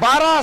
12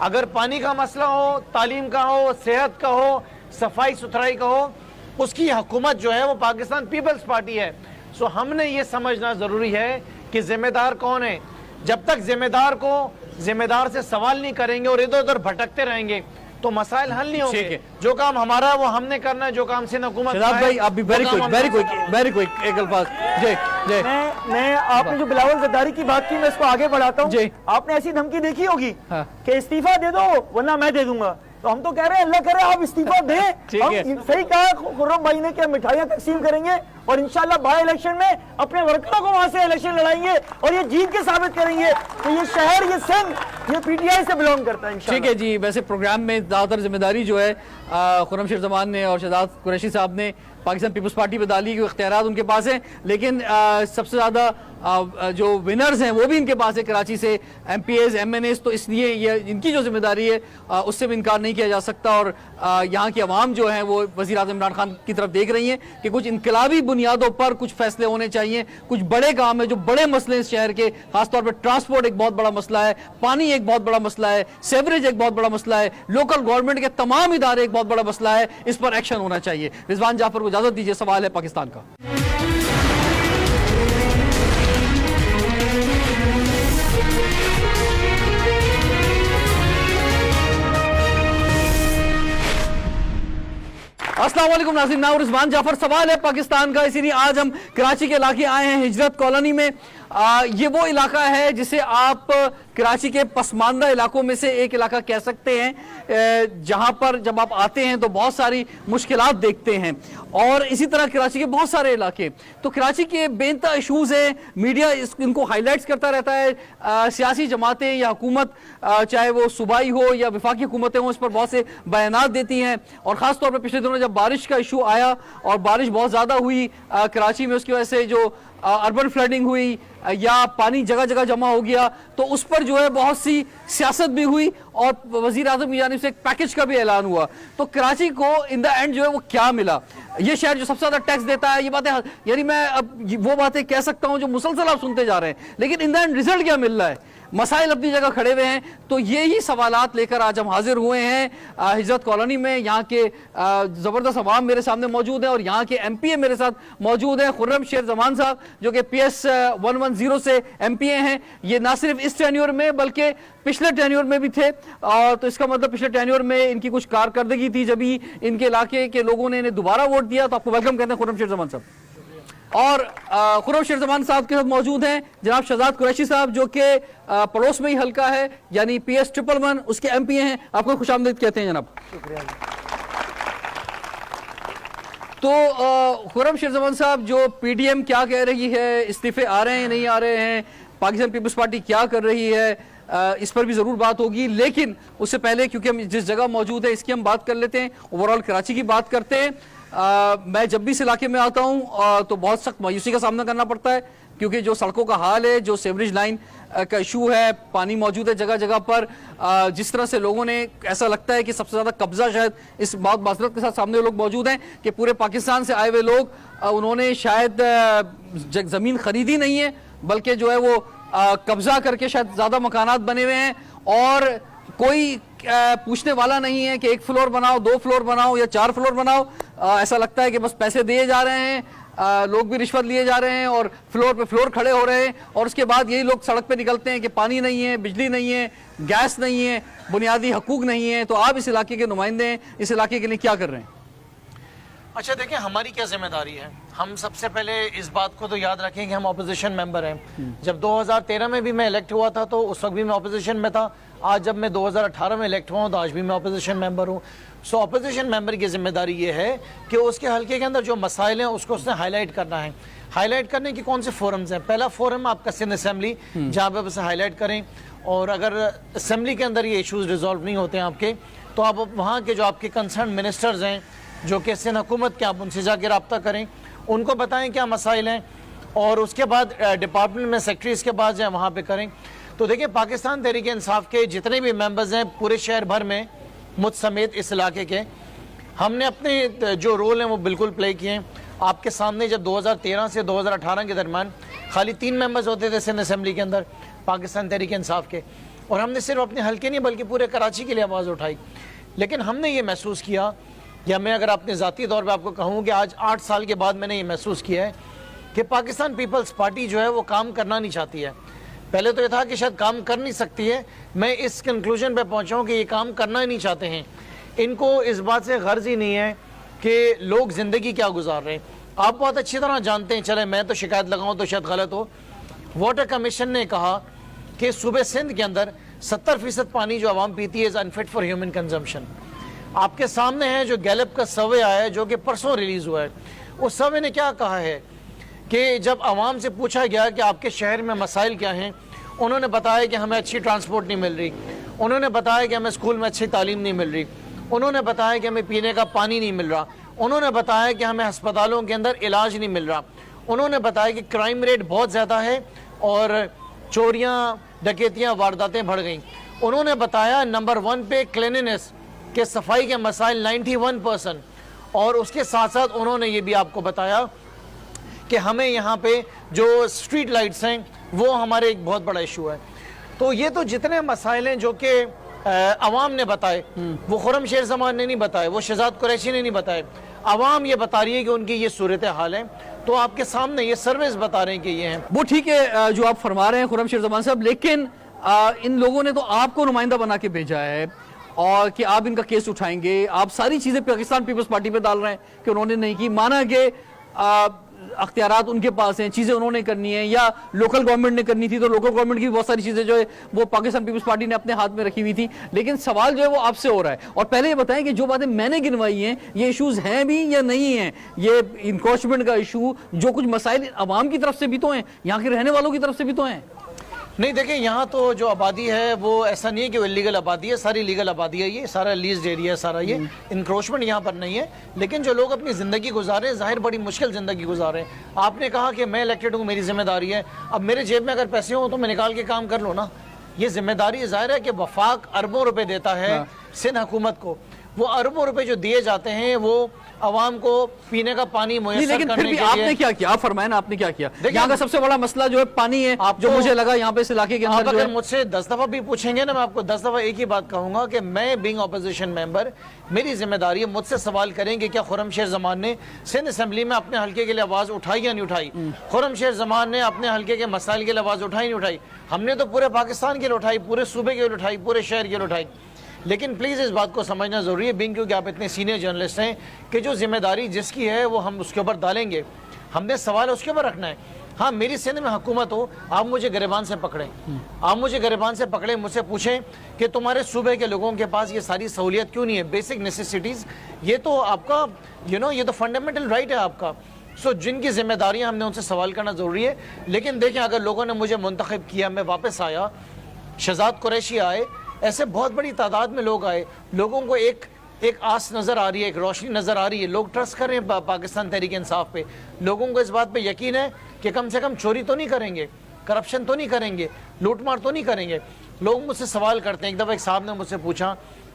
اگر پانی کا مسئلہ ہو، تعلیم کا ہو، صحت کا ہو، صفائی ستھرائی کا ہو، اس کی حکومت جو ہے وہ پاکستان پیپلز پارٹی ہے. سو ہم نے یہ سمجھنا ضروری ہے کہ ذمہ دار کون ہے. جب تک ذمہ دار کو ذمہ دار سے سوال نہیں کریں گے اور ادھر ادھر بھٹکتے رہیں گے تو مسائل حل نہیں ہوں گے. جو کام ہمارا ہے وہ ہم نے کرنا ہے، جو کام سندھ حکومت شہزاد بھائی آپ بھی ویری کوئک ایک الفاظ. جی جی میں آپ نے جو بلاول زرداری کی بات کی میں اس کو آگے بڑھاتا ہوں. جی. آپ نے ایسی دھمکی دیکھی ہوگی کہ استعفیٰ دے دو ورنہ میں دے دوں گا. تو ہم تو کہہ رہے ہیں اللہ کرے آپ استعفیٰ دیں. ہم صحیح کہا خرم بھائی نے کہ مٹھائیاں تقسیم کریں گے اور انشاءاللہ بائی الیکشن میں اپنے ورکروں کو وہاں سے الیکشن لڑائیں گے اور یہ جیت کے ثابت کریں گے کہ یہ شہر، یہ سندھ، یہ پی ٹی آئی سے بلونگ کرتا ہے انشاءاللہ. ٹھیک ہے جی. ویسے پروگرام میں زیادہ تر ذمہ داری جو ہے خرم شیر زمان نے اور شہزاد قریشی صاحب نے پاکستان پیپلز پارٹی پہ ڈالی، اختیارات ان کے پاس ہیں، لیکن سب سے زیادہ جو ونرز ہیں وہ بھی ان کے پاس ہے کراچی سے، M P As, M N As. تو اس لیے یہ ان کی جو ذمہ داری ہے اس سے بھی انکار نہیں کیا جا سکتا. اور یہاں کی عوام جو ہیں وہ وزیر اعظم عمران خان کی طرف دیکھ رہی ہیں کہ کچھ انقلابی بنیادوں پر کچھ فیصلے ہونے چاہیے. کچھ بڑے کام ہیں، جو بڑے مسئلے اس شہر کے، خاص طور پہ ٹرانسپورٹ ایک بہت بڑا مسئلہ ہے، پانی ایک بہت بڑا مسئلہ ہے، سیوریج ایک بہت بڑا مسئلہ ہے، لوکل گورنمنٹ کے تمام ادارے ایک بہت بڑا مسئلہ ہے. اس پر ایکشن ہونا چاہیے. رضوان جعفر کو اجازت دیجیے، سوال ہے پاکستان کا. السلام علیکم ناظرین، ناؤ رضوان جعفر. سوال ہے پاکستان کا. اسی لیے آج ہم کراچی کے علاقے آئے ہیں، ہجرت کالونی میں. یہ وہ علاقہ ہے جسے آپ کراچی کے پسماندہ علاقوں میں سے ایک علاقہ کہہ سکتے ہیں، جہاں پر جب آپ آتے ہیں تو بہت ساری مشکلات دیکھتے ہیں. اور اسی طرح کراچی کے بہت سارے علاقے، تو کراچی کے بے انتہا ایشوز ہیں. میڈیا ان کو ہائی لائٹس کرتا رہتا ہے. سیاسی جماعتیں یا حکومت، چاہے وہ صوبائی ہو یا وفاقی حکومتیں ہوں، اس پر بہت سے بیانات دیتی ہیں. اور خاص طور پہ پچھلے دنوں جب بارش کا ایشو آیا اور بارش بہت زیادہ ہوئی کراچی میں، اس کی وجہ سے جو اربن فلڈنگ ہوئی یا پانی جگہ جگہ جمع ہو گیا، تو اس پر جو ہے بہت سی سیاست بھی ہوئی اور وزیر اعظم کی جانب سے ایک پیکج کا بھی اعلان ہوا. تو کراچی کو ان دا اینڈ جو ہے وہ کیا ملا؟ یہ شہر جو سب سے زیادہ ٹیکس دیتا ہے، یہ باتیں یعنی میں اب وہ باتیں کہہ سکتا ہوں جو مسلسل آپ سنتے جا رہے ہیں، لیکن ان دا اینڈ ریزلٹ کیا مل رہا ہے؟ مسائل اپنی جگہ کھڑے ہوئے ہیں. تو یہی سوالات لے کر آج ہم حاضر ہوئے ہیں ہجرت کالونی میں. یہاں کے زبردست عوام میرے سامنے موجود ہیں اور یہاں کے ایم پی اے میرے ساتھ موجود ہیں. خرم شیر زمان صاحب جو کہ پی ایس 110 سے ایم پی اے ہیں. یہ نہ صرف اس ٹینیور میں بلکہ پچھلے ٹینیور میں بھی تھے. تو اس کا مطلب پچھلے ٹینیور میں ان کی کچھ کارکردگی تھی جب ہی ان کے علاقے کے لوگوں نے انہیں دوبارہ ووٹ دیا. تو آپ کو ویلکم کہتے ہیں خرم شیر زمان صاحب. اور خرم شیر زمان صاحب کے ساتھ موجود ہیں جناب شہزاد قریشی صاحب جو کہ پڑوس میں ہی حلقہ ہے، یعنی پی ایس 111 اس کے ایم پی اے ہیں. آپ کو خوش آمدید کہتے ہیں جناب. تو خرم شیر زمان صاحب، جو پی ڈی ایم کیا کہہ رہی ہے، استعفے آ رہے ہیں نہیں آ رہے ہیں، پاکستان پیپلز پارٹی کیا کر رہی ہے، اس پر بھی ضرور بات ہوگی. لیکن اس سے پہلے کیونکہ ہم جس جگہ موجود ہیں اس کی ہم بات کر لیتے ہیں، اوورآل کراچی کی بات کرتے ہیں. میں جب بھی اس علاقے میں آتا ہوں تو بہت سخت مایوسی کا سامنا کرنا پڑتا ہے، کیونکہ جو سڑکوں کا حال ہے، جو سیوریج لائن کا ایشو ہے، پانی موجود ہے جگہ جگہ پر. جس طرح سے لوگوں نے، ایسا لگتا ہے کہ سب سے زیادہ قبضہ شاید اس بات معذرت کے ساتھ سامنے لوگ موجود ہیں کہ پورے پاکستان سے آئے ہوئے لوگ، انہوں نے شاید زمین خریدی نہیں ہے بلکہ جو ہے وہ قبضہ کر کے شاید زیادہ مکانات بنے ہوئے ہیں، اور کوئی پوچھنے والا نہیں ہے کہ 1 فلور بناؤ، 2 فلور بناؤ یا 4 فلور بناؤ. ایسا لگتا ہے کہ بس پیسے دیے جا رہے ہیں، لوگ بھی رشوت لیے جا رہے ہیں اور فلور پہ فلور کھڑے ہو رہے ہیں. اور اس کے بعد یہی لوگ سڑک پہ نکلتے ہیں کہ پانی نہیں ہے، بجلی نہیں ہے، گیس نہیں ہے، بنیادی حقوق نہیں ہے. تو آپ اس علاقے کے نمائندے ہیں، اس علاقے کے لیے کیا کر رہے ہیں؟ اچھا دیکھیں، ہماری کیا ذمہ داری ہے. ہم سب سے پہلے اس بات کو تو یاد رکھیں کہ ہم اپوزیشن ممبر ہیں. جب 2013 میں بھی میں الیکٹ ہوا تھا تو اس وقت بھی میں اپوزیشن میں تھا. آج جب میں 2018 میں الیکٹ ہوا ہوں تو آج بھی میں اپوزیشن ممبر ہوں. سو اپوزیشن ممبر کی ذمہ داری یہ ہے کہ اس کے حلقے کے اندر جو مسائل ہیں اس کو اس نے ہائی لائٹ کرنا ہے. ہائی لائٹ کرنے کی کون سے فورمز ہیں؟ پہلا فورم آپ کا سندھ اسمبلی، جہاں پہ اسے ہائی لائٹ کریں. اور اگر اسمبلی کے اندر یہ ایشوز ریزالو نہیں ہوتے ہیں آپ کے، تو آپ وہاں کے جو آپ کے کنسرن منسٹرز ہیں جو کہ سندھ حکومت کے، آپ ان سے جا کے رابطہ کریں، ان کو بتائیں کیا مسائل ہیں، اور اس کے بعد ڈپارٹمنٹ میں سیکٹریز کے بعد جائیں وہاں پہ کریں. تو دیکھیں، پاکستان تحریک انصاف کے جتنے بھی ممبرز ہیں پورے شہر بھر میں، مجھ سمیت اس علاقے کے، ہم نے اپنے جو رول ہیں وہ بالکل پلے کیے ہیں. آپ کے سامنے جب 2013 سے 2018 کے درمیان خالی 3 ممبرز ہوتے تھے سندھ اسمبلی کے اندر پاکستان تحریک انصاف کے، اور ہم نے صرف اپنے حلقے نہیں بلکہ پورے کراچی کے لیے آواز اٹھائی. لیکن ہم نے یہ محسوس کیا, یا میں اگر اپنے ذاتی طور پہ آپ کو کہوں کہ آج 8 سال کے بعد میں نے یہ محسوس کیا ہے کہ پاکستان پیپلز پارٹی جو ہے وہ کام کرنا نہیں چاہتی ہے. پہلے تو یہ تھا کہ شاید کام کر نہیں سکتی ہے, میں اس کنکلوژن پہ پہنچا ہوں کہ یہ کام کرنا ہی نہیں چاہتے ہیں. ان کو اس بات سے غرض ہی نہیں ہے کہ لوگ زندگی کیا گزار رہے ہیں. آپ بہت اچھی طرح جانتے ہیں, چلے میں تو شکایت لگاؤں تو شاید غلط ہو, واٹر کمیشن نے کہا کہ صوبے سندھ کے اندر 70% پانی جو عوام پیتی ہے از انفٹ فار ہیومن کنزمپشن. آپ کے سامنے ہے جو گیلپ کا سروے آیا ہے جو کہ پرسوں ریلیز ہوا ہے. اس سروے نے کیا کہا ہے کہ جب عوام سے پوچھا گیا کہ آپ کے شہر میں مسائل کیا ہیں, انہوں نے بتایا کہ ہمیں اچھی ٹرانسپورٹ نہیں مل رہی, انہوں نے بتایا کہ ہمیں اسکول میں اچھی تعلیم نہیں مل رہی, انہوں نے بتایا کہ ہمیں پینے کا پانی نہیں مل رہا, انہوں نے بتایا کہ ہمیں ہسپتالوں کے اندر علاج نہیں مل رہا, انہوں نے بتایا کہ کرائم ریٹ بہت زیادہ ہے اور چوریاں ڈکیتیاں وارداتیں بڑھ گئیں, انہوں نے بتایا نمبر 1 پہ کلیننس کہ صفائی کے مسائل 91%, اور اس کے ساتھ ساتھ انہوں نے یہ بھی آپ کو بتایا کہ ہمیں یہاں پہ جو اسٹریٹ لائٹس ہیں وہ ہمارے ایک بہت بڑا ایشو ہے. تو یہ تو جتنے مسائل ہیں جو کہ عوام نے بتائے, وہ خرم شیر زمان نے نہیں بتائے, وہ شہزاد قریشی نے نہیں بتائے, عوام یہ بتا رہی ہے کہ ان کی یہ صورتحال ہے. تو آپ کے سامنے یہ سروس بتا رہے ہیں کہ یہ ہیں. وہ ٹھیک ہے جو آپ فرما رہے ہیں خرم شیر زمان صاحب, لیکن ان لوگوں نے تو آپ کو نمائندہ بنا کے بھیجا ہے اور کہ آپ ان کا کیس اٹھائیں گے. آپ ساری چیزیں پاکستان پیپلز پارٹی پہ ڈال رہے ہیں کہ انہوں نے نہیں کی. مانا کہ اختیارات ان کے پاس ہیں, چیزیں انہوں نے کرنی ہیں, یا لوکل گورنمنٹ نے کرنی تھی تو لوکل گورنمنٹ کی بہت ساری چیزیں جو ہے وہ پاکستان پیپلز پارٹی نے اپنے ہاتھ میں رکھی ہوئی تھی. لیکن سوال جو ہے وہ آپ سے ہو رہا ہے. اور پہلے یہ بتائیں کہ جو باتیں میں نے گنوائی ہیں یہ ایشوز ہیں بھی یا نہیں ہیں, یہ انکروچمنٹ کا ایشو, جو کچھ مسائل عوام کی طرف سے بھی تو ہیں, یہاں کے رہنے والوں کی طرف سے بھی تو ہیں. نہیں دیکھیں, یہاں تو جو آبادی ہے وہ ایسا نہیں ہے کہ وہ لیگل آبادی ہے, ساری لیگل آبادی ہے, یہ سارا لیزڈ ایریا ہے سارا, یہ انکروچمنٹ یہاں پر نہیں ہے. لیکن جو لوگ اپنی زندگی گزارے ہیں ظاہر بڑی مشکل زندگی گزارے ہیں. آپ نے کہا کہ میں الیکٹڈ ہوں, میری ذمہ داری ہے, اب میرے جیب میں اگر پیسے ہوں تو میں نکال کے کام کر لوں نا. یہ ذمہ داری ظاہر ہے کہ وفاق اربوں روپے دیتا ہے سندھ حکومت کو, وہ اربوں روپے جو دیے جاتے ہیں وہ عوام کو پینے کا پانی میسر لیکن پھر کرنے بھی کے آپ لیے. نے کیا کیا, آپ فرمائیں نا آپ نے کیا کیا. یہاں کا سب سے بڑا مسئلہ جو ہے پانی ہے, جو مجھے لگا یہاں پہ اس علاقے کے آپ اندر جو اگر ہے. مجھ سے 10 دفعہ بھی پوچھیں گے نا, میں آپ کو 10 دفعہ ایک ہی بات کہوں گا کہ میں بینگ اپوزیشن ممبر, میری ذمہ داری ہے, مجھ سے سوال کریں کہ کیا خرم شیر زمان نے سندھ اسمبلی میں اپنے حلقے کے لیے آواز اٹھائی یا نہیں اٹھائی. خرم شیر زمان نے اپنے حلقے کے مسائل کے لیے آواز اٹھائی نہیں اٹھائی. ہم نے تو پورے پاکستان کے لیے اٹھائی, پورے صوبے کے لیے اٹھائی, پورے شہر کے لیے اٹھائی. لیکن پلیز اس بات کو سمجھنا ضروری ہے بینگ, کیونکہ آپ اتنے سینئر جرنلسٹ ہیں, کہ جو ذمہ داری جس کی ہے وہ ہم اس کے اوپر ڈالیں گے. ہم نے سوال اس کے اوپر رکھنا ہے. ہاں میری سندھ میں حکومت ہو, آپ مجھے گریبان سے پکڑیں, آپ مجھے گریبان سے پکڑیں, مجھ سے پوچھیں کہ تمہارے صوبے کے لوگوں کے پاس یہ ساری سہولیت کیوں نہیں ہے, بیسک نیسیسٹیز. یہ تو آپ کا یہ تو فنڈامنٹل رائٹ ہے آپ کا. سو جن کی ذمہ داریاں ہم نے ان سے سوال کرنا ضروری ہے. لیکن دیکھیں, اگر لوگوں نے مجھے منتخب کیا, میں واپس آیا, شہزاد قریشی آئے, ایسے بہت بڑی تعداد میں لوگ آئے, لوگوں کو ایک آس نظر آ رہی ہے, ایک روشنی نظر آ رہی ہے, لوگ ٹرسٹ کر رہے ہیں پاکستان تحریک انصاف پہ. لوگوں کو اس بات پہ یقین ہے کہ کم سے کم چوری تو نہیں کریں گے, کرپشن تو نہیں کریں گے, لوٹ مار تو نہیں کریں گے. لوگ مجھ سے سوال کرتے ہیں. ایک دفعہ ایک صاحب نے مجھ سے پوچھا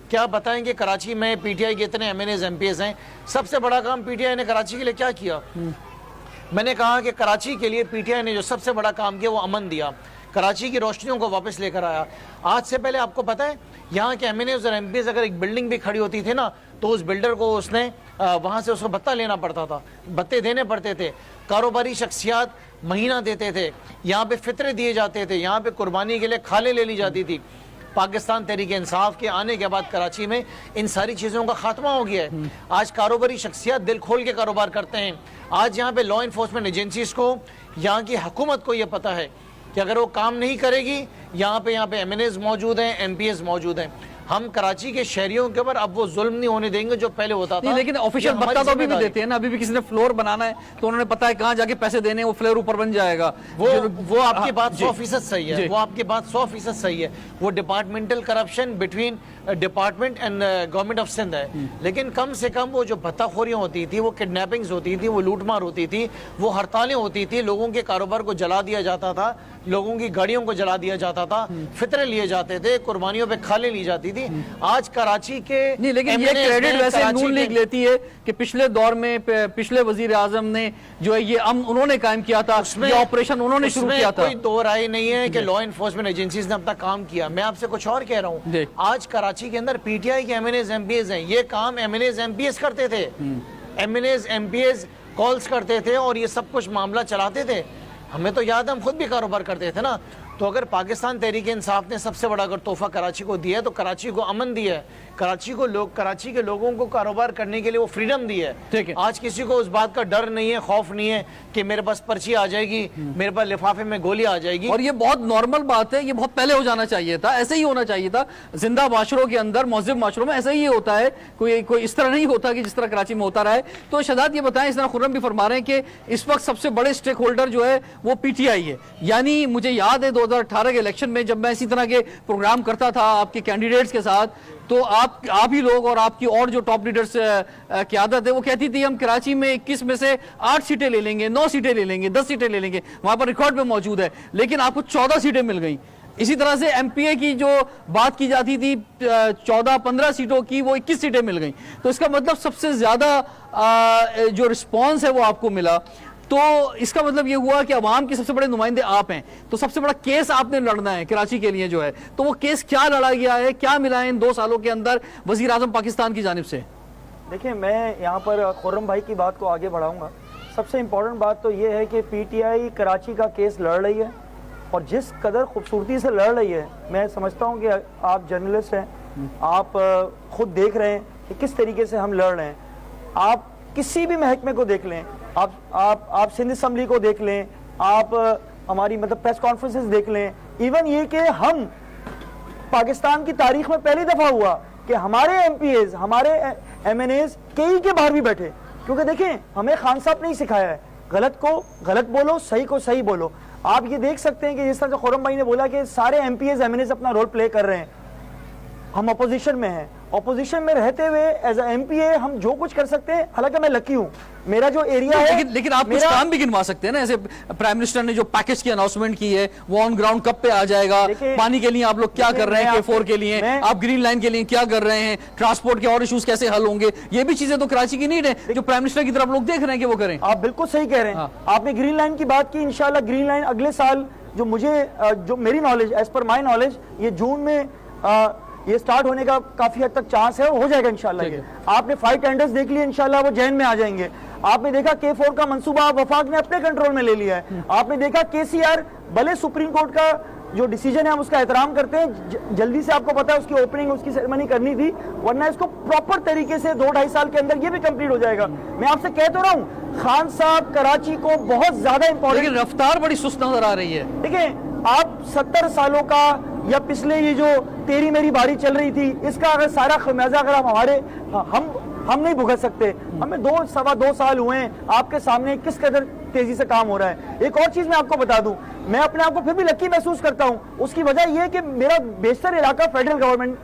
کیا بتائیں کہ کراچی میں پی ٹی آئی کے اتنے M N As M P As ہیں, سب سے بڑا کام پی ٹی آئی نے کراچی کے لیے کیا کیا. میں نے کہا کہ کراچی کے لیے پی ٹی آئی نے جو سب سے بڑا کام کیا وہ امن دیا, کراچی کی روشنیوں کو واپس لے کر آیا. آج سے پہلے آپ کو پتہ ہے یہاں کے ایم این ایز اور ایم پی ایز اگر ایک بلڈنگ بھی کھڑی ہوتی تھی نا تو اس بلڈر کو اس نے وہاں سے اس کو بتہ لینا پڑتا تھا, بتے دینے پڑتے تھے. کاروباری شخصیات مہینہ دیتے تھے, یہاں پہ فطرے دیے جاتے تھے, یہاں پہ قربانی کے لیے کھالیں لے لی جاتی تھی. پاکستان تحریک انصاف کے آنے کے بعد کراچی میں ان ساری چیزوں کا خاتمہ ہو گیا ہے. آج کاروباری شخصیات دل کھول کے کاروبار کرتے ہیں. آج یہاں پہ لا انفورسمنٹ ایجنسیز کو, یہاں کی حکومت کو یہ پتہ ہے کہ اگر وہ کام نہیں کرے گی, یہاں پہ ایم این ایز موجود ہیں, ایم پی ایز موجود ہیں. ہم کراچی کے شہریوں کے اوپر اب وہ ظلم نہیں ہونے دیں گے جو پہلے ہوتا تھا. لیکن آفیشیل بتا تو ابھی بھی دیتے ہیں نا, ابھی بھی کسی نے فلور بنانا ہے تو انہوں نے پتا ہے کہاں جا کے پیسے دینے, وہ فلور اوپر بن جائے گا. وہ آپ کی بات 100% صحیح ہے, وہ آپ کی بات 100% صحیح ہے. وہ departmental corruption between department and government of Sindh ہے. لیکن کم سے کم وہ جو بھتہ خوریاں ہوتی تھی, وہ کڈنیپنگز ہوتی تھی, وہ لوٹ مار ہوتی تھی, وہ ہڑتالیں ہوتی تھی, لوگوں کے کاروبار کو جلا دیا جاتا تھا, لوگوں کی گاڑیوں کو جلا دیا جاتا تھا, فطرے لیے جاتے تھے, قربانیوں پہ کھالیں لی جاتی تھی, تھی. آج کراچی کے نہیں لیکن یہ کریڈٹ ویسے نون لیگ لیتی ہے کہ پچھلے دور میں پچھلے وزیر اعظم نے جو ہے یہ انہوں نے قائم کیا تھا, یہ آپریشن انہوں نے شروع کیا تھا. کوئی دو رائے نہیں ہے کہ لا انفورسمنٹ ایجنسیز نے اپنا کام کیا. میں آپ سے کچھ اور کہہ رہا ہوں, آج کراچی کے اندر پی ٹی آئی کے M N As M P As ہیں, یہ کام M N As M P As کرتے تھے, M N As M P As calls کرتے تھے اور یہ سب کچھ معاملہ چلاتے تھے. ہمیں تو یاد ہے ہم خود بھی کاروبار کرتے تھے نا. تو اگر پاکستان تحریک انصاف نے سب سے بڑا اگر تحفہ کراچی کو دیا ہے تو کراچی کو امن دیا ہے, کراچی کے لوگوں کو کاروبار کرنے کے لیے وہ فریڈم دی ہے. آج کسی کو اس بات کا ڈر نہیں ہے, خوف نہیں ہے کہ میرے پاس پرچی آ جائے گی, میرے پاس لفافے میں گولی آ جائے گی. اور یہ بہت نارمل بات ہے, یہ بہت پہلے ہو جانا چاہیے تھا, ایسے ہی ہونا چاہیے تھا. زندہ معاشروں کے اندر, مہذب معاشروں میں ایسا ہی ہوتا ہے, کوئی اس طرح نہیں ہوتا کہ جس طرح کراچی میں ہوتا رہا ہے. تو شہزاد یہ بتائیں, اس طرح خرم بھی فرما رہے ہیں کہ اس وقت سب سے بڑے سٹیک ہولڈر جو ہے وہ پی ٹی آئی ہے. یعنی مجھے یاد ہے 2018 کے الیکشن میں جب میں اسی طرح کے پروگرام کرتا تھا آپ کے کینڈیڈیٹس کے ساتھ, تو آپ ہی لوگ اور آپ کی اور جو ٹاپ لیڈرز کی عادت ہے وہ کہتی تھی ہم کراچی میں 21 میں سے 8 سیٹیں لے لیں گے, 9 سیٹیں لے لیں گے, 10 سیٹیں لے لیں گے, وہاں پر ریکارڈ پہ موجود ہے. لیکن آپ کو 14 سیٹیں مل گئیں. اسی طرح سے ایم پی اے کی جو بات کی جاتی تھی 14-15 سیٹوں کی, وہ 21 سیٹیں مل گئیں. تو اس کا مطلب سب سے زیادہ جو رسپانس ہے وہ آپ کو ملا. تو اس کا مطلب یہ ہوا کہ عوام کے سب سے بڑے نمائندے آپ ہیں, تو سب سے بڑا کیس آپ نے لڑنا ہے کراچی کے لیے جو ہے. تو وہ کیس کیا لڑا گیا ہے, کیا ملا ہے ان 2 سالوں کے اندر وزیر اعظم پاکستان کی جانب سے؟ دیکھیں, میں یہاں پر خرم بھائی کی بات کو آگے بڑھاؤں گا. سب سے امپورٹنٹ بات تو یہ ہے کہ پی ٹی آئی کراچی کا کیس لڑ رہی ہے, اور جس قدر خوبصورتی سے لڑ رہی ہے, میں سمجھتا ہوں کہ آپ جرنلسٹ ہیں, آپ خود دیکھ رہے ہیں کہ کس طریقے سے ہم لڑ رہے ہیں. آپ کسی بھی محکمے کو دیکھ لیں, آپ سندھ اسمبلی کو دیکھ لیں, آپ ہماری مطلب پریس کانفرنسز دیکھ لیں. ایون یہ کہ ہم پاکستان کی تاریخ میں پہلی دفعہ ہوا کہ ہمارے ایم پی ایز, ہمارے ایم این ایز کئی کے باہر بھی بیٹھے. کیونکہ دیکھیں, ہمیں خان صاحب نہیں سکھایا ہے غلط کو غلط بولو, صحیح کو صحیح بولو. آپ یہ دیکھ سکتے ہیں کہ جس طرح سے خرم بھائی نے بولا کہ سارے M P As M N As اپنا رول پلے کر رہے ہیں. ہم اپوزیشن میں ہیں, اپوزیشن میں رہتے ہوئے ایز اے ایم پی اے ہم جو کچھ کر سکتے ہیں, حالانکہ میں لکی ہوں, میرا جو ایریا ہے. لیکن آپ کچھ کام بھی گنوا سکتے ہیں نا, ایسے پرائم منسٹر نے جو پیکج کی اناؤنسمنٹ کی ہے وہ آن گراؤنڈ کب پہ آ جائے گا, پانی کے لیے آپ لوگ کیا کر رہے ہیں, K4 کے لیے آپ گرین لائن کے لیے کیا کر رہے ہیں, ٹرانسپورٹ کے اور ایشوز کیسے حل ہوں گے, یہ بھی چیزیں تو کراچی کی نیڈ ہے جو پرائم منسٹر کی طرف لوگ دیکھ رہے ہیں کہ وہ کریں. آپ بالکل صحیح کہہ رہے ہیں. آپ نے گرین لائن کی بات کی, انشاءاللہ گرین لائن اگلے سال جو میری knowledge, as per my knowledge, یہ جون میں یہ سٹارٹ ہونے کا کافی حد تک چانس ہے, ہو جائے گا انشاءاللہ. یہ آپ نے 5 ٹینڈرز دیکھ لیے, انشاءاللہ وہ جین میں آ جائیں گے. آپ نے دیکھا K4 کا منصوبہ وفاق نے اپنے کنٹرول میں لے لیا ہے. آپ نے دیکھا KCR, بھلے سپریم کورٹ کا جو ڈیسیجن ہے ہم اس کا احترام کرتے ہیں, جلدی سے آپ کو پتا ہے اس کی اوپننگ, اس کی سیریمنی کرنی تھی, ورنہ اس کو پراپر طریقے سے 2-2.5 سال کے اندر یہ بھی کمپلیٹ ہو جائے گا. میں آپ سے کہہ تو رہا ہوں, خان صاحب کراچی کو بہت زیادہ امپورٹنٹ, لیکن رفتار بڑی سست نظر آ رہی ہے. دیکھیں, آپ 70 سالوں کا یا پچھلے یہ جو تیری میری باری چل رہی تھی, اس کا اگر سارا خمیازہ اگر ہم نہیں بھگت سکتے. ہمیں 2-2.25 سال ہوئے ہیں, آپ کے سامنے کس قدر تیزی سے کام ہو رہا ہے. ایک اور چیز میں آپ کو بتا دوں, میں اپنے آپ کو پھر بھی لکی محسوس کرتا ہوں. اس کی وجہ یہ ہے کہ میرا بیشتر علاقہ فیڈرل گورنمنٹ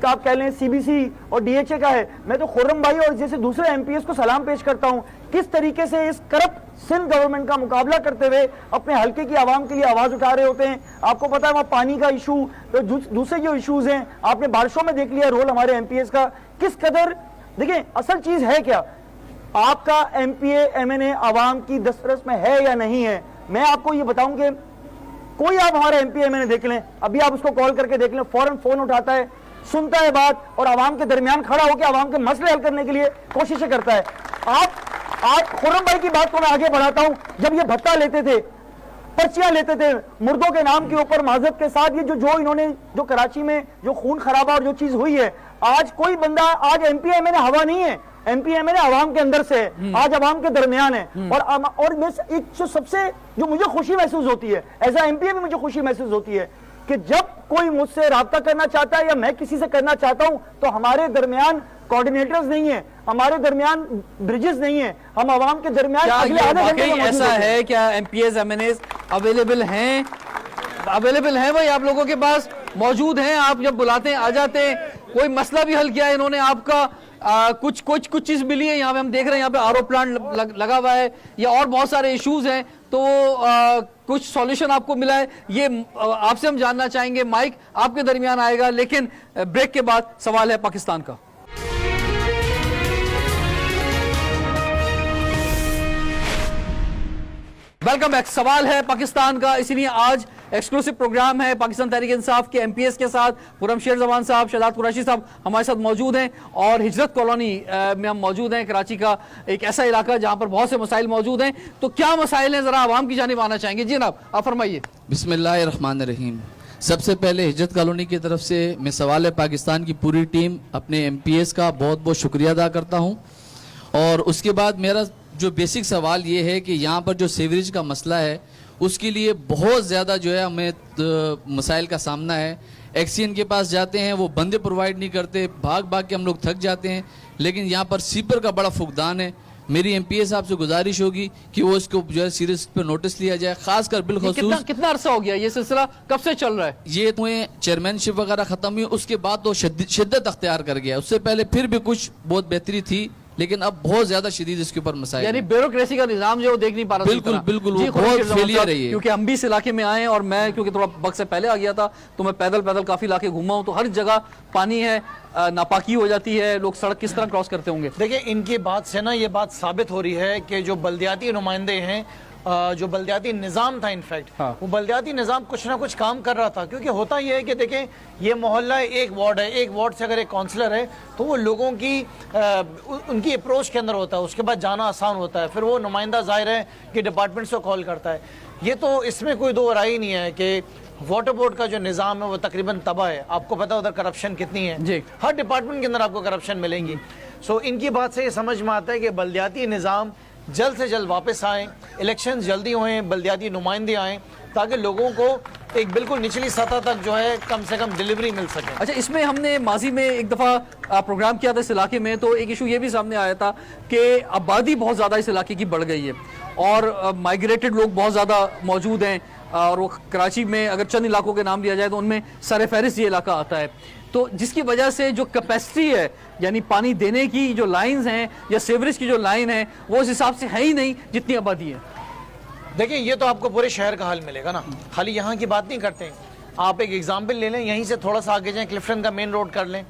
کا, آپ کہہ لیں CBC اور DHA کا ہے. میں تو خرم بھائی اور جیسے دوسرے ایم پی ایس کو سلام پیش کرتا ہوں, کس طریقے سے اس کرپٹ سندھ گورنمنٹ کا مقابلہ کرتے ہوئے اپنے حلقے کی عوام کے لیے آواز اٹھا رہے ہوتے ہیں. آپ کو پتا ہے وہاں پانی کا ایشو, دوسرے جو ایشوز ہیں, آپ نے بارشوں میں دیکھ لیا رول ہمارے ایم پی ایس کا کس قدر. دیکھیں, اصل چیز ہے کیا, آپ کا M P A M N A عوام کی دسترس میں ہے یا نہیں ہے. میں آپ کو یہ بتاؤں کہ کوئی آپ ہمارے M P A M N A دیکھ لیں, ابھی آپ اس کو کال کر کے دیکھ لیں, فوراً فون اٹھاتا ہے, سنتا ہے بات, اور عوام کے درمیان کھڑا ہو کے عوام کے مسئلے حل کرنے کے لیے کوششیں کرتا ہے. آپ خرم بھائی کی بات کو میں آگے بڑھاتا ہوں. جب یہ بھتہ لیتے تھے, پرچیاں لیتے تھے مردوں کے نام کے اوپر, معذرت کے ساتھ, یہ جو انہوں نے جو کراچی میں جو خون خرابہ اور جو چیز ہوئی ہے, آج کوئی بندہ, آج ایم پی ایم این اے ہوا نہیں ہے, M P M N A عوام کے اندر سے ہے, آج عوام کے درمیان ہے. اور ایک جو سب سے جو مجھے خوشی محسوس ہوتی ہے, ایز اے ایم پی اے بھی مجھے خوشی محسوس ہوتی ہے کہ جب کوئی مجھ سے رابطہ کرنا چاہتا ہے یا میں کسی سے کرنا چاہتا ہوں, تو ہمارے درمیان کوارڈینیٹرز نہیں ہیں, ہمارے درمیان بریجز نہیں ہیں, ہم عوام کے درمیان اگلے آدھے گھنٹے میں موجود ہیں. ایسا ہے کیا M P As M N As available ہیں بھائی, آپ لوگوں کے پاس موجود ہیں, آپ جب بلاتے ہیں آ جاتے ہیں. کوئی مسئلہ بھی حل کیا ہے انہوں نے آپ کا, کچھ چیز ملی ہے یہاں پہ, ہم دیکھ رہے ہیں یہاں پہ RO پلانٹ لگا ہوا ہے, یا اور بہت سارے ایشوز ہیں, تو کچھ سولوشن آپ کو ملا ہے یہ آپ سے ہم جاننا چاہیں گے. مائک آپ کے درمیان آئے گا, لیکن بریک کے بعد سوال ہے پاکستان کا. Welcome back. سوال ہے پاکستان کا, اسی لیے آج ایکسکلوسیو پروگرام ہے پاکستان تحریک انصاف کے ایم پی ایس کے ساتھ. خرم شیر زمان صاحب, شہزاد قریشی صاحب ہمارے ساتھ موجود ہیں, اور ہجرت کالونی میں ہم موجود ہیں, کراچی کا ایک ایسا علاقہ جہاں پر بہت سے مسائل موجود ہیں. تو کیا مسائل ہیں, ذرا عوام کی جانب آنا چاہیں گے. جی جناب, آپ فرمائیے. بسم اللہ الرحمن الرحیم. سب سے پہلے ہجرت کالونی کی طرف سے میں سوال پاکستان کی پوری ٹیم اپنے ایم پی ایس کا بہت بہت شکریہ ادا کرتا ہوں. اور اس کے بعد میرا جو بیسک سوال یہ ہے کہ یہاں پر جو سیوریج کا مسئلہ ہے اس کے لیے بہت زیادہ جو ہے ہمیں مسائل کا سامنا ہے. ایکسین کے پاس جاتے ہیں, وہ بندے پرووائڈ نہیں کرتے, بھاگ بھاگ کے ہم لوگ تھک جاتے ہیں. لیکن یہاں پر سیپر کا بڑا فقدان ہے. میری ایم پی اے صاحب سے گزارش ہوگی کہ وہ اس کو جو ہے سیریس پہ نوٹس لیا جائے, خاص کر بالخصوص. کتنا عرصہ ہو گیا یہ سلسلہ, کب سے چل رہا ہے؟ یہ چیئرمین شپ وغیرہ ختم ہوئی, اس کے بعد تو شدت اختیار کر گیا. اس سے پہلے پھر بھی کچھ بہت بہتری تھی, لیکن اب بہت زیادہ شدید اس کے اوپر مسائل, یعنی بیوروکریسی کا نظام جو دیکھ نہیں پا رہا. بالکل بالکل, وہ بہت فیلئر ہے یہ. کیونکہ ہم بھی اس علاقے میں آئے ہیں, اور میں کیونکہ تھوڑا وقت سے پہلے آ گیا تھا تو میں پیدل کافی علاقے گھوما ہوں, تو ہر جگہ پانی ہے, ناپاکی ہو جاتی ہے, لوگ سڑک کس طرح کراس کرتے ہوں گے. دیکھیں ان کی بات سے نا یہ بات ثابت ہو رہی ہے کہ جو بلدیاتی نمائندے ہیں, جو بلدیاتی نظام تھا انفیکٹ, وہ بلدیاتی نظام کچھ نہ کچھ کام کر رہا تھا. کیونکہ ہوتا یہ ہے کہ دیکھیں یہ محلہ ایک وارڈ ہے, ایک وارڈ سے اگر ایک کونسلر ہے تو وہ لوگوں کی ان کی اپروچ کے اندر ہوتا ہے, اس کے بعد جانا آسان ہوتا ہے. پھر وہ نمائندہ ظاہر ہے کہ ڈپارٹمنٹس کو کال کرتا ہے. یہ تو اس میں کوئی دو رائے نہیں ہے کہ واٹر بورڈ کا جو نظام ہے وہ تقریباً تباہ ہے. آپ کو پتا ادھر کرپشن کتنی ہے, ہر ڈپارٹمنٹ کے اندر آپ کو کرپشن ملیں گی. سو ان کی بات سے یہ سمجھ میں آتا ہے کہ بلدیاتی نظام جلد سے جلد واپس آئیں, الیکشنز جلدی ہوئیں, بلدیاتی نمائندے آئیں, تاکہ لوگوں کو ایک بالکل نچلی سطح تک جو ہے کم سے کم ڈیلیوری مل سکے. اچھا, اس میں ہم نے ماضی میں ایک دفعہ پروگرام کیا تھا اس علاقے میں, تو ایک ایشو یہ بھی سامنے آیا تھا کہ آبادی بہت زیادہ اس علاقے کی بڑھ گئی ہے, اور مائیگریٹڈ لوگ بہت زیادہ موجود ہیں, اور وہ کراچی میں اگر چند علاقوں کے نام لیا جائے تو ان میں سر فہرست یہ علاقہ آتا ہے. تو جس کی وجہ سے جو کیپیسٹی ہے, یعنی پانی دینے کی جو لائنز ہیں یا سیوریج کی جو لائن ہے, وہ اس حساب سے ہے ہی نہیں جتنی آبادی ہے. دیکھیں یہ تو آپ کو پورے شہر کا حل ملے گا نا, خالی یہاں کی بات نہیں کرتے ہیں. آپ ایک ایگزامپل لے لیں, یہیں سے تھوڑا سا آگے جائیں, کلفٹن کا مین روڈ کر لیں.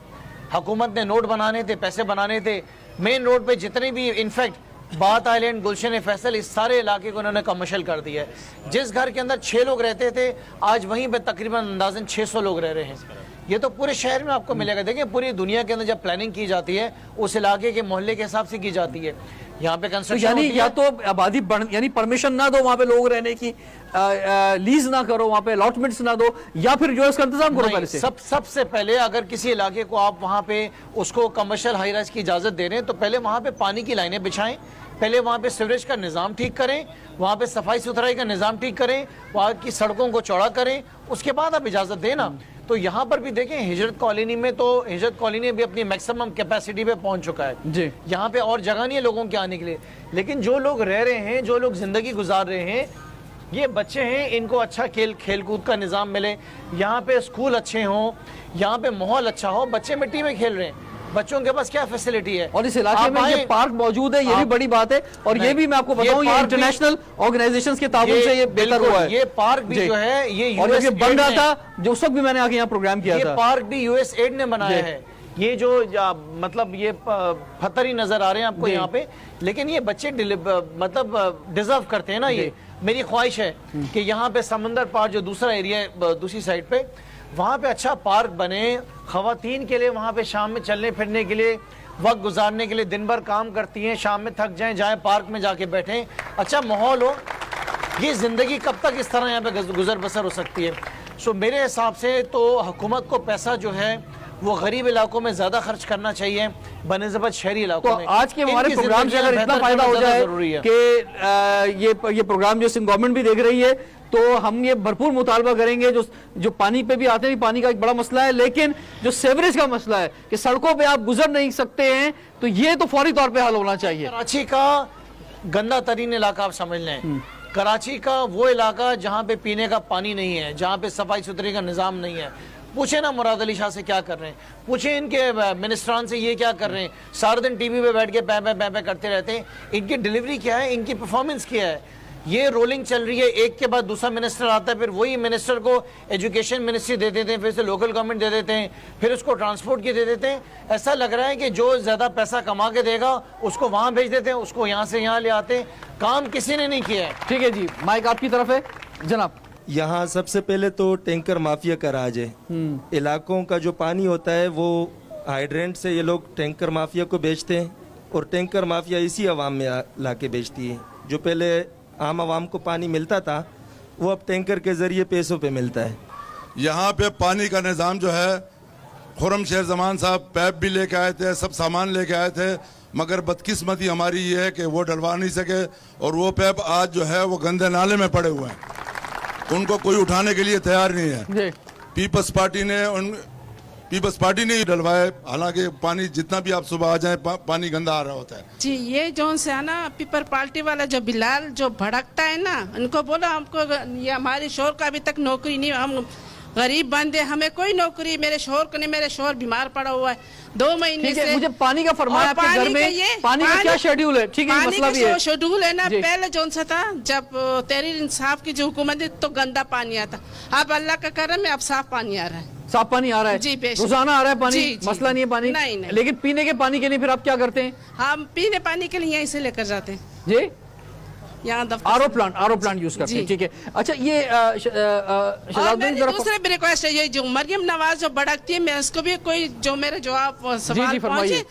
حکومت نے نوٹ بنانے تھے, پیسے بنانے تھے, مین روڈ پہ جتنے بھی انفیکٹ بات آئی لینڈ, گلشن فیصل, اس سارے علاقے کو انہوں نے کمرشل کر دیا ہے. جس گھر کے اندر 6 لوگ رہتے تھے آج وہیں پہ تقریباً اندازاً 600 لوگ رہ رہے ہیں. یہ تو پورے شہر میں آپ کو ملے گا. دیکھیں پوری دنیا کے اندر جب پلاننگ کی جاتی ہے اس علاقے کے محلے کے حساب سے کی جاتی ہے. یہاں پہ کنسٹرکشن یعنی یا تو آبادی یعنی پرمیشن نہ دو وہاں پہ لوگ رہنے کی, لیز نہ کرو وہاں پہ, الاٹمنٹس نہ دو, یا پھر جو اس کا انتظام کرو پہلے سے. سب سے پہلے اگر کسی علاقے کو آپ وہاں پہ اس کو کمرشل ہائی رائز کی اجازت دے رہے ہیں تو پہلے وہاں پہ پانی کی لائنیں بچھائیں, پہلے وہاں پہ سیوریج کا نظام ٹھیک کریں, وہاں پہ صفائی ستھرائی کا نظام ٹھیک کریں, وہاں کی سڑکوں کو چوڑا کریں, اس کے بعد آپ اجازت دیں نا. تو یہاں پر بھی دیکھیں ہجرت کالونی میں تو ہجرت کالونی بھی اپنی میکسیمم کیپیسٹی پہ پہنچ چکا ہے. جی, یہاں پہ اور جگہ نہیں ہے لوگوں کے آنے کے لیے. لیکن جو لوگ رہ رہے ہیں, جو لوگ زندگی گزار رہے ہیں, یہ بچے ہیں, ان کو اچھا کھیل کود کا نظام ملے, یہاں پہ اسکول اچھے ہوں, یہاں پہ ماحول اچھا ہو. بچے مٹی میں کھیل رہے ہیں, بچوں کے پاس کیا فیسلٹی ہے, اور اس علاقے میں یہ پارک موجود ہے, یہ بھی بڑی بات ہے. اور یہ بھی میں آپ کو بتاؤں یہ انٹرنیشنل آرگنائزیشنز کے تعاون سے یہ بہتر ہوا ہے. یہ پارک بھی جو ہے یہ اور یہ بن رہا تھا جو اس وقت بھی میں نے آگے یہاں پروگرام کیا تھا, یہ پارک بھی یو ایس ایڈ نے بنایا ہے. یہ جو مطلب یہ پتھر ہی نظر آ رہے ہیں آپ کو یہاں پہ, لیکن یہ بچے مطلب ڈیزرو کرتے ہیں نا. یہ میری خواہش ہے کہ یہاں پہ سمندر پار جو دوسرا ایریا ہے دوسری سائڈ پہ, وہاں پہ اچھا پارک بنے خواتین کے لیے, وہاں پہ شام میں چلنے پھرنے کے لیے, وقت گزارنے کے لیے. دن بھر کام کرتی ہیں, شام میں تھک جائیں پارک میں جا کے بیٹھیں, اچھا ماحول ہو. یہ زندگی کب تک اس طرح یہاں پہ گزر بسر ہو سکتی ہے. سو میرے حساب سے تو حکومت کو پیسہ جو ہے وہ غریب علاقوں میں زیادہ خرچ کرنا چاہیے بنسبت شہری علاقوں میں. تو آج کے ہمارے پروگرام سے اگر اتنا فائدہ ہو جائے کہ یہ پروگرام جو سندھ گورنمنٹ بھی دیکھ رہی ہے, تو ہم یہ بھرپور مطالبہ کریں گے. جو پانی پہ بھی آتے ہیں, پانی کا ایک بڑا مسئلہ ہے, لیکن جو سیوریج کا مسئلہ ہے کہ سڑکوں پہ آپ گزر نہیں سکتے ہیں, تو یہ تو فوری طور پہ حل ہونا چاہیے. کراچی کا گندا ترین علاقہ آپ سمجھ لیں, کراچی کا وہ علاقہ جہاں پہ پینے کا پانی نہیں ہے, جہاں پہ صفائی ستھرائی کا نظام نہیں ہے. پوچھیں نا مراد علی شاہ سے کیا کر رہے ہیں, پوچھیں ان کے منسٹران سے یہ کیا کر رہے ہیں. سارے دن ٹی وی پہ بیٹھ کے پے کرتے رہتے ہیں. ان کی ڈیلیوری کیا ہے, ان کی پرفارمنس کیا ہے. یہ رولنگ چل رہی ہے, ایک کے بعد دوسرا منسٹر آتا ہے, پھر وہی منسٹر کو ایجوکیشن منسٹری دے دیتے ہیں, پھر سے لوکل گورنمنٹ دے دیتے ہیں, پھر اس کو ٹرانسپورٹ کی دے دیتے ہیں. ایسا لگ رہا ہے کہ جو زیادہ پیسہ کما کے دے گا اس کو وہاں بھیج دیتے ہیں, اس کو یہاں سے یہاں لے آتے ہیں. کام کسی نے نہیں کیا ہے. ٹھیک ہے جی, مائک آپ کی طرف ہے جناب. یہاں سب سے پہلے تو ٹینکر مافیا کا راج ہے. علاقوں کا جو پانی ہوتا ہے وہ ہائیڈرینٹ سے یہ لوگ ٹینکر مافیا کو بیچتے ہیں, اور ٹینکر مافیا اسی عوام میں لا کے بیچتی ہے. جو پہلے عام عوام کو پانی ملتا تھا وہ اب ٹینکر کے ذریعے پیسوں پہ ملتا ہے. یہاں پہ پانی کا نظام جو ہے, خرم شیر زمان صاحب پیپ بھی لے کے آئے تھے, سب سامان لے کے آئے تھے, مگر بدقسمتی ہماری یہ ہے کہ وہ ڈلوا نہیں سکے, اور وہ پیپ آج جو ہے وہ گندے نالے میں پڑے ہوئے ہیں, ان کو کوئی اٹھانے کے لیے تیار نہیں ہے. پیپلز پارٹی نے ہی ڈلوائے, حالانکہ پانی جتنا بھی آپ صبح آ جائیں پانی گندا آ رہا ہوتا ہے. جی یہ جو سے ہے نا پیپل پارٹی والا جو بلال جو بھڑکتا ہے نا, ان کو بولا ہم کو یہ ہمارے شوہر کا ابھی تک نوکری نہیں, ہم غریب بندے, ہمیں کوئی نوکری, میرے شوہر کو نہیں, میرے شوہر بیمار پڑا ہوا ہے 2 مہینے سے. مجھے پانی کا فرمایا آپ کے گھر میں, پانی کا کیا شیڈیول ہے؟ ٹھیک ہے, مسئلہ بھی ہے. شیڈول ہے نا, پہلے جو سا تھا جب تحریک انصاف کی جو حکومت ہے تو گندا پانی آتا, اب اللہ کا کرم ہے اب صاف پانی آ رہا ہے. صاف پانی آ رہا ہے جی, روزانہ آ رہا ہے پانی, مسئلہ نہیں ہے پانی. نہیں. لیکن پینے کے پانی کے لیے پھر آپ کیا کرتے ہیں؟ ہم پینے پانی کے لیے یہیں سے لے کر جاتے ہیں جی, یہاں آر او پلانٹ یوز کرتے ہیں. ٹھیک ہے, اچھا یہ دوسرے بھی ریکویسٹ ہے, یہ جو مریم نواز جو بھڑکتی ہے, میں اس کو بھی کوئی جو میرے جواب سوال پہنچے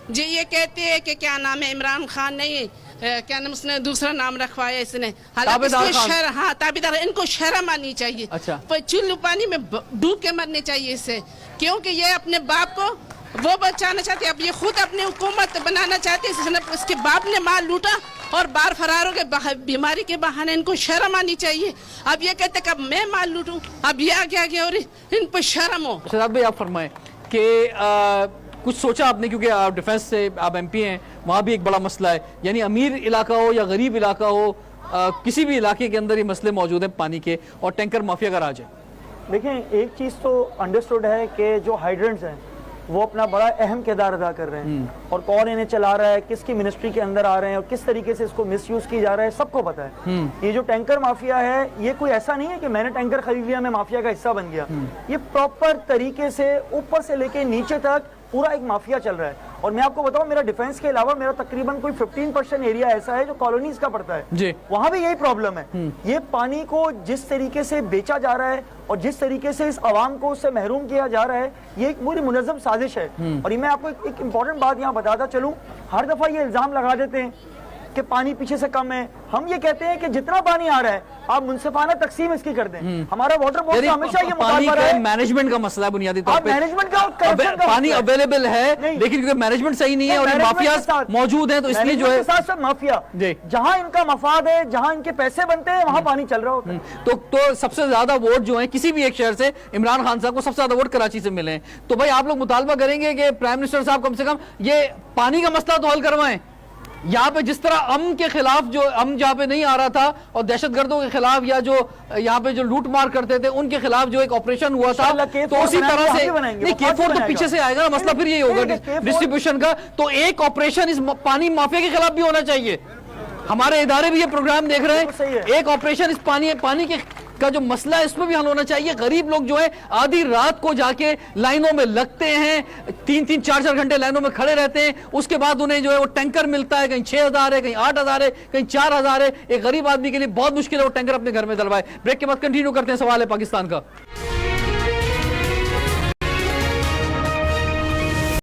جی, یہ کہتے ہیں کہ کیا نام ہے عمران خان نہیں, کیا نام اس نے دوسرا نام رکھوایا اس نے, ہاں تابیدار, ان کو شرم آنی چاہیے. چلو پانی میں ڈوب کے مرنے چاہیے اس سے, کیونکہ یہ اپنے باپ کو وہ بچانا چاہتے, اب یہ خود اپنی حکومت بنانا چاہتے, اس کے باپ نے مال لوٹا اور بار فراروں کے بیماری کے بہانے ان کو شرم آنی چاہیے. اب یہ کہتے کہ اب میں مال لوٹوں, اب یہ آگے آگے اور ان پہ شرم ہو. شہزاد بھائی آپ فرمائیں کہ کچھ سوچا آپ نے, کیونکہ آپ ڈیفنس سے آپ ایم پی ہیں, وہاں بھی ایک بڑا مسئلہ ہے, یعنی امیر علاقہ ہو یا غریب علاقہ ہو, کسی بھی علاقے کے اندر یہ مسئلے موجود ہیں پانی کے, اور ٹینکر مافیا کا راج ہے. دیکھیں ایک چیز تو انڈرسٹوڈ ہے کہ جو ہائیڈرنٹس ہیں وہ اپنا بڑا اہم کردار ادا کر رہے ہیں, اور کون انہیں چلا رہا ہے, کس کی منسٹری کے اندر آ رہے ہیں, اور کس طریقے سے اس کو مس یوز کی جا رہا ہے, سب کو پتا ہے. یہ جو ٹینکر مافیا ہے یہ کوئی ایسا نہیں ہے کہ میں نے ٹینکر خرید لیا میں مافیا کا حصہ بن گیا. یہ پراپر طریقے سے اوپر سے لے کے نیچے تک پورا ایک مافیا چل رہا ہے. اور میں آپ کو بتاؤں, میرا ڈیفنس کے علاوہ میرا تقریباً کوئی 15% ایریا ایسا ہے جو کالونیز کا پڑتا ہے, وہاں بھی یہی پرابلم ہے. یہ پانی کو جس طریقے سے بیچا جا رہا ہے اور جس طریقے سے اس عوام کو اس سے محروم کیا جا رہا ہے, یہ ایک پوری منظم سازش ہے. اور یہ میں آپ کو ایک امپورٹنٹ بات یہاں بتاتا چلوں, ہر دفعہ یہ الزام لگا دیتے ہیں کہ پانی پیچھے سے کم ہے. ہم یہ کہتے ہیں کہ جتنا پانی آ رہا ہے آپ منصفانہ تقسیم اس کی کر دیں. ہمارا واٹر بورڈ کا ہمیشہ یہ مطالبہ رہا ہے, مینجمنٹ کا مسئلہ ہے بنیادی طور پہ. مینجمنٹ کا پانی اویلیبل ہے لیکن کیونکہ مینجمنٹ صحیح نہیں ہے اور مافیاز موجود ہیں, تو اس لیے جو ہے ساتھ ساتھ مافیا, جہاں ان کا مفاد ہے, جہاں ان کے پیسے بنتے ہیں, وہاں پانی چل رہا ہوتا ہے. تو سب سے زیادہ ووٹ جو ہیں کسی بھی ایک شہر سے, عمران خان صاحب کو سب سے زیادہ ووٹ کراچی سے ملے ہیں. تو بھائی آپ لوگ مطالبہ کریں گے کہ پرائم منسٹر صاحب کم سے کم یہ پانی کا مسئلہ تو حل کروائیں. یہاں پہ جس طرح امن کے خلاف جو امن جہاں پہ نہیں آ رہا تھا, اور دہشت گردوں کے خلاف یا جو یہاں پہ جو لوٹ مار کرتے تھے ان کے خلاف جو ایک آپریشن ہوا تھا, تو اسی طرح سے نہیں, K4 تو پیچھے سے آئے گا, مسئلہ پھر یہی ہوگا ڈسٹریبیوشن کا. تو ایک آپریشن اس پانی مافیا کے خلاف بھی ہونا چاہیے. ہمارے ادارے بھی یہ پروگرام دیکھ رہے ہیں, ایک آپریشن اس پانی کے کا جو مسئلہ ہے اس میں بھی حل ہونا چاہیے. غریب لوگ جو ہے آدھی رات کو جا کے لائنوں میں لگتے ہیں, 3-3 4-4 گھنٹے لائنوں میں کھڑے رہتے ہیں, اس کے بعد انہیں جو ہے وہ ٹینکر ملتا ہے, کہیں 6000 ہے, کہیں 8000 ہے, کہیں 4000 ہے. ایک غریب آدمی کے لیے بہت مشکل ہے وہ ٹینکر اپنے گھر میں ڈلوائے. بریک کے بعد کنٹینیو کرتے ہیں سوال ہے پاکستان کا.